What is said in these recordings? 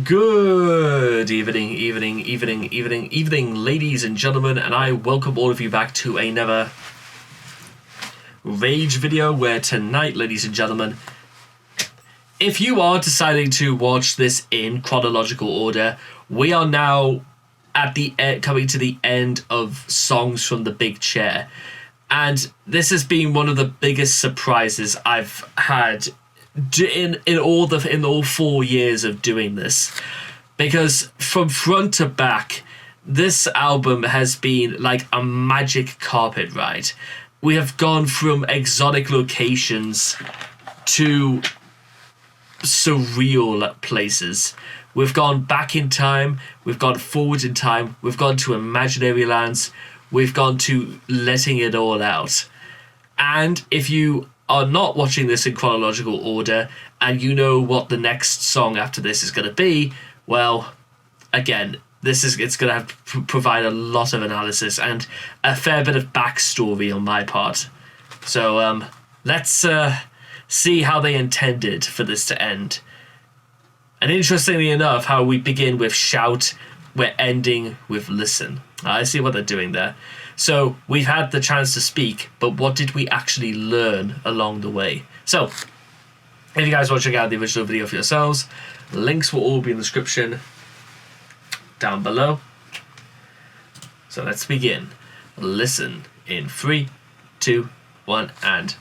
Good evening, ladies and gentlemen, and I welcome all of you back to another Rage video, where tonight, ladies and gentlemen, if you are deciding to watch this in chronological order, we are now at the coming to the end of Songs from the Big Chair, and this has been one of the biggest surprises I've had in all 4 years of doing this, because from front to back this album has been like a magic carpet ride. We have gone from exotic locations to surreal places. We've gone back in time, we've gone forward in time, we've gone to imaginary lands, we've gone to letting it all out. And if you are not watching this in chronological order and you know what the next song after this is going to be, well, again, it's going to have to provide a lot of analysis and a fair bit of backstory on my part. So let's see how they intended for this to end. And interestingly enough, how we begin with shout, we're ending with listen. I see what they're doing there. So we've had the chance to speak, but what did we actually learn along the way? So if you guys want to check out the original video for yourselves, links will all be in the description down below. So let's begin. Listen in 3, 2, 1, and...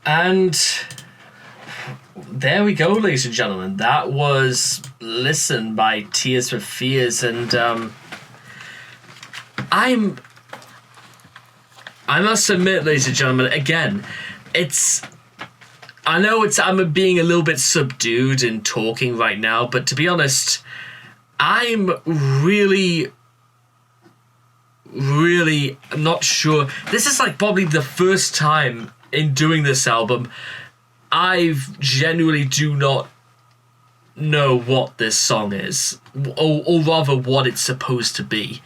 And there we go, ladies and gentlemen. That was Listen by Tears for Fears. And I must admit, ladies and gentlemen, again, I'm being a little bit subdued in talking right now, but to be honest, I'm really not sure. This is like probably the first time in doing this album I genuinely do not know what this song is, or rather what it's supposed to be.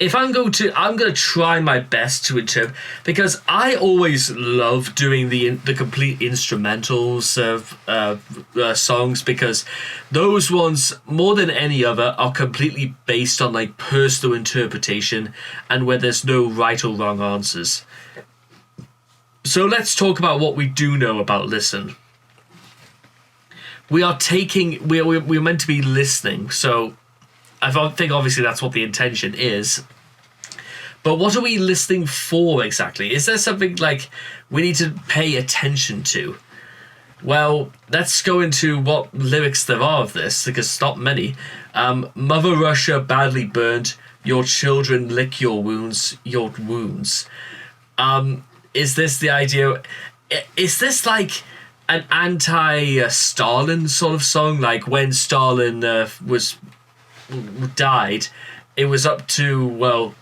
If I'm going to try my best to interpret, because I always love doing the complete instrumentals of songs, because those ones, more than any other, are completely based on like personal interpretation and where there's no right or wrong answers. So let's talk about what we do know about Listen. We're meant to be listening, so I think obviously that's what the intention is. But what are we listening for exactly? Is there something like we need to pay attention to? Well, let's go into what lyrics there are of this, because it's not many. Mother Russia badly burned, your children lick your wounds, your wounds. Is this the idea? Is this like an anti-Stalin sort of song? Like when Stalin died, it was up to, well,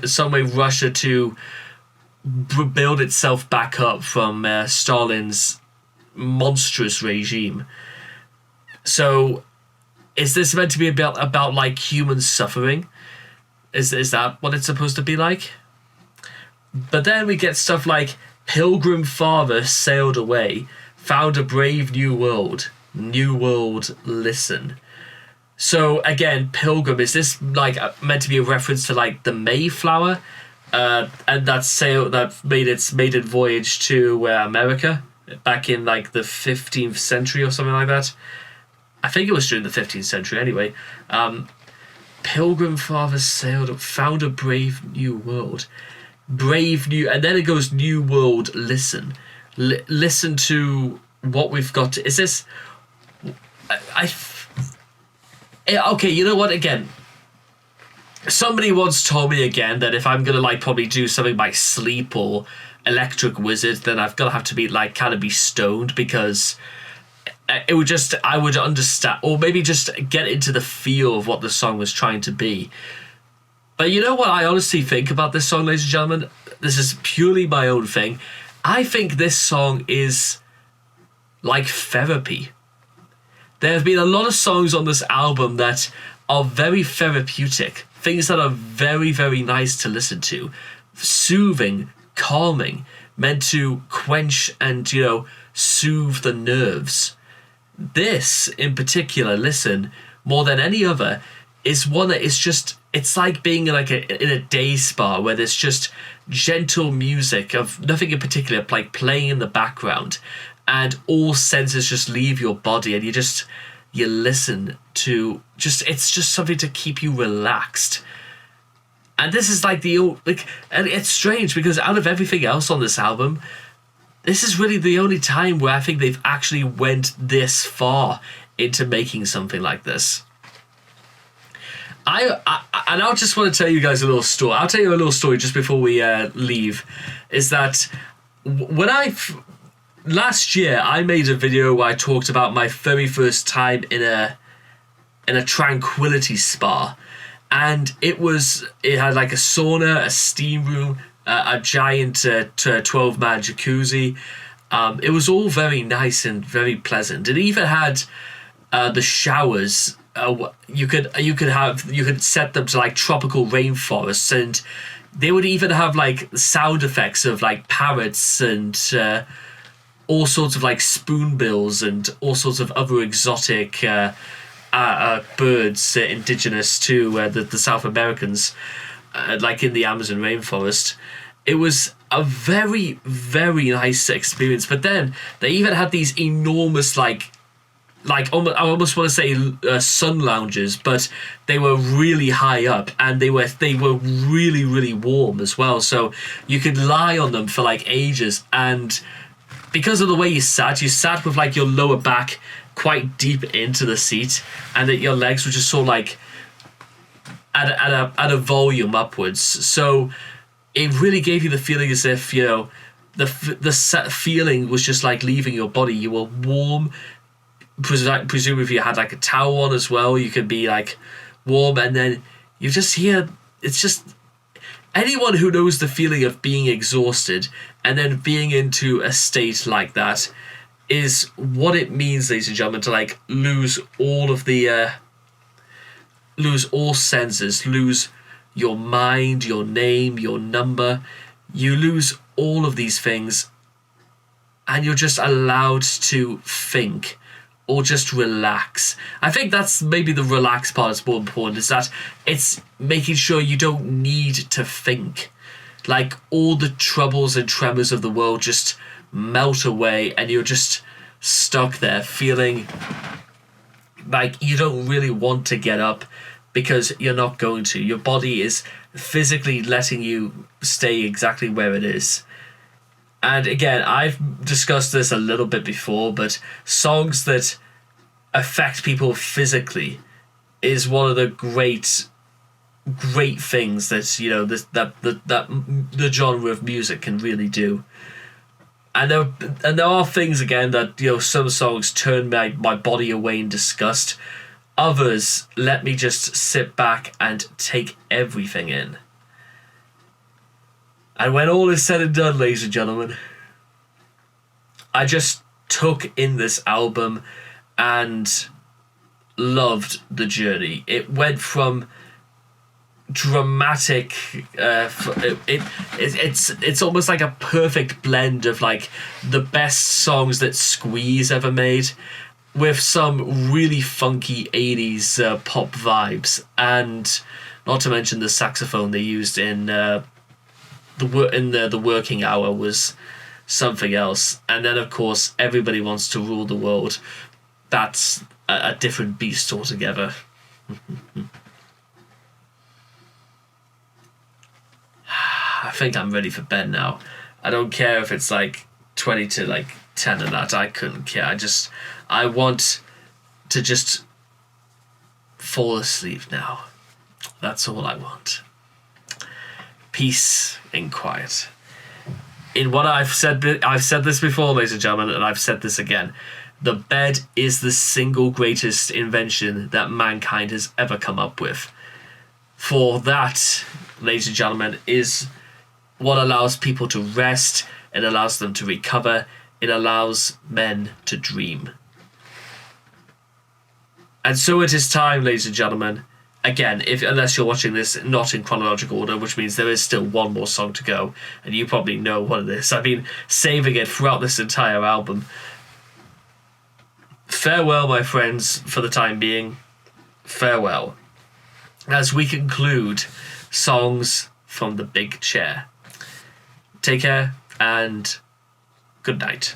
some way Russia to build itself back up from Stalin's monstrous regime. So is this meant to be about like human suffering? Is that what it's supposed to be like? But then we get stuff like Pilgrim Father sailed away, found a brave new world, listen. So again, Pilgrim, is this like meant to be a reference to like the Mayflower, and that made its maiden voyage to America back in like the 15th century or something like that? I think it was during the 15th century anyway. Pilgrim Father sailed, found a brave new world. Brave new, and then it goes new world, listen. Listen to what we've got. Is this... Okay, you know what, again, somebody once told me again that if I'm gonna like probably do something by Sleep or Electric Wizard, then I've gotta have to be like kind of be stoned, because it would just, I would understand, or maybe just get into the feel of what the song was trying to be. But you know what I honestly think about this song, ladies and gentlemen? This is purely my own thing. I think this song is like therapy. There have been a lot of songs on this album that are very therapeutic, things that are very, very nice to listen to, soothing, calming, meant to quench and, soothe the nerves. This, in particular, Listen, more than any other, is one that is just, it's like being in a day spa where there's just gentle music of nothing in particular, like playing in the background, and all senses just leave your body, and you listen to it's just something to keep you relaxed. And this is and it's strange because out of everything else on this album, this is really the only time where I think they've actually went this far into making something like this. I just want to tell you guys a little story. I'll tell you a little story just before we leave. Is that when last year I made a video where I talked about my very first time in a tranquility spa, and it had like a sauna, a steam room, a giant 12-man jacuzzi. It was all very nice and very pleasant. It even had the showers. You could set them to like tropical rainforests, and they would even have like sound effects of like parrots and all sorts of like spoonbills and all sorts of other exotic birds indigenous to the South Americans, like in the Amazon rainforest. It was a very, very nice experience. But then they even had these enormous like like I almost want to say sun lounges, but they were really high up, and they were really, really warm as well. So you could lie on them for like ages, and because of the way you sat with like your lower back quite deep into the seat, and that your legs were just sort of like at a volume upwards. So it really gave you the feeling as if, you know, the feeling was just like leaving your body. You were warm. Presumably if you had like a towel on as well, you could be like warm, and then you just hear, it's just, anyone who knows the feeling of being exhausted and then being into a state like that is what it means, ladies and gentlemen, to like lose all of the lose all senses, lose your mind, your name, your number. You lose all of these things, and you're just allowed to think or just relax. I think that's maybe the relax part is more important, is that it's making sure you don't need to think. Like, all the troubles and tremors of the world just melt away, and you're just stuck there feeling like you don't really want to get up, because you're not going to. Your body is physically letting you stay exactly where it is. And again, I've discussed this a little bit before, but songs that affect people physically is one of the great things that, you know, that the genre of music can really do. And there are things, again, that, you know, some songs turn my body away in disgust. Others let me just sit back and take everything in. And when all is said and done, ladies and gentlemen, I just took in this album and loved the journey. It went from dramatic, it's almost like a perfect blend of like the best songs that Squeeze ever made, with some really funky 80s pop vibes, and not to mention the saxophone they used in the working hour was something else. And then, of course, Everybody Wants to Rule the World. That's a different beast altogether. I think I'm ready for bed now. I don't care if it's like 20 to like 10 and that. I couldn't care. I want to just fall asleep now. That's all I want. Peace and quiet. In what I've said this before, ladies and gentlemen, and I've said this again. The bed is the single greatest invention that mankind has ever come up with. For that, ladies and gentlemen, is what allows people to rest. It allows them to recover. It allows men to dream. And so it is time, ladies and gentlemen. Again, unless you're watching this not in chronological order, which means there is still one more song to go, and you probably know what it is. I've been saving it throughout this entire album. Farewell, my friends, for the time being. Farewell. As we conclude Songs from the Big Chair. Take care, and good night.